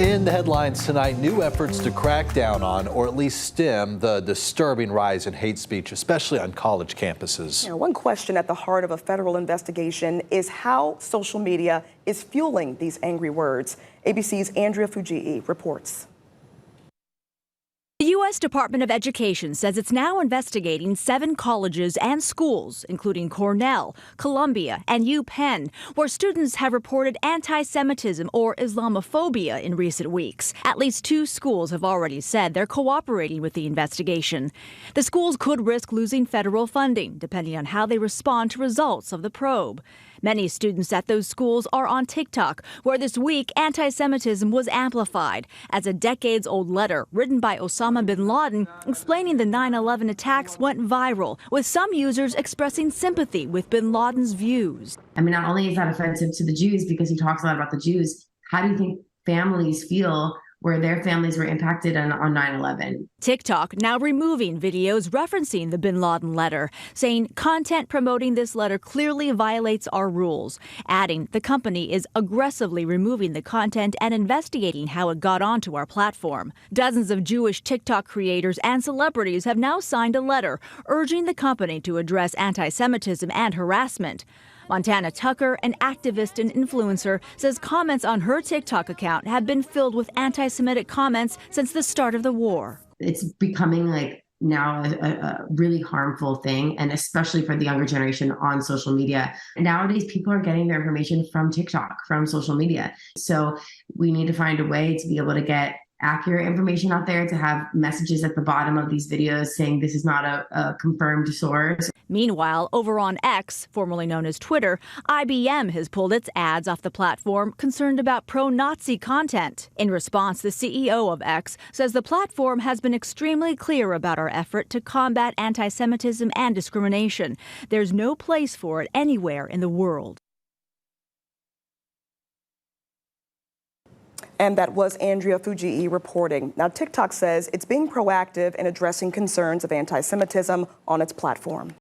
In the headlines tonight, new efforts to crack down on, or at least stem, the disturbing rise in hate speech, especially on college campuses. One question at the heart of a federal investigation is how social media is fueling these angry words. ABC's Andrea Fujii reports. The U.S. Department of Education says it's now investigating 7 colleges and schools, including Cornell, Columbia, and UPenn, where students have reported anti-Semitism or Islamophobia in recent weeks. At least 2 schools have already said they're cooperating with the investigation. The schools could risk losing federal funding, depending on how they respond to results of the probe. Many students at those schools are on TikTok, where this week anti-Semitism was amplified as a decades-old letter written by Osama bin Laden explaining the 9/11 attacks went viral, with some users expressing sympathy with bin Laden's views. I mean, not only is that offensive to the Jews because he talks a lot about the Jews, how do you think families feel where their families were impacted on 9/11. TikTok now removing videos referencing the bin Laden letter, saying content promoting this letter clearly violates our rules, adding the company is aggressively removing the content and investigating how it got onto our platform. Dozens of Jewish TikTok creators and celebrities have now signed a letter urging the company to address anti-Semitism and harassment. Montana Tucker, an activist and influencer, says comments on her TikTok account have been filled with anti-Semitic comments since the start of the war. It's becoming like now a really harmful thing, and especially for the younger generation on social media. Nowadays, people are getting their information from TikTok, from social media. So we need to find a way to be able to get accurate information out there, to have messages at the bottom of these videos saying this is not a confirmed source. Meanwhile, over on X, formerly known as Twitter, IBM has pulled its ads off the platform concerned about pro-Nazi content. In response, the CEO of X says the platform has been extremely clear about our effort to combat anti-Semitism and discrimination. There's no place for it anywhere in the world. And that was Andrea Fujii reporting. Now, TikTok says it's being proactive in addressing concerns of anti-Semitism on its platform.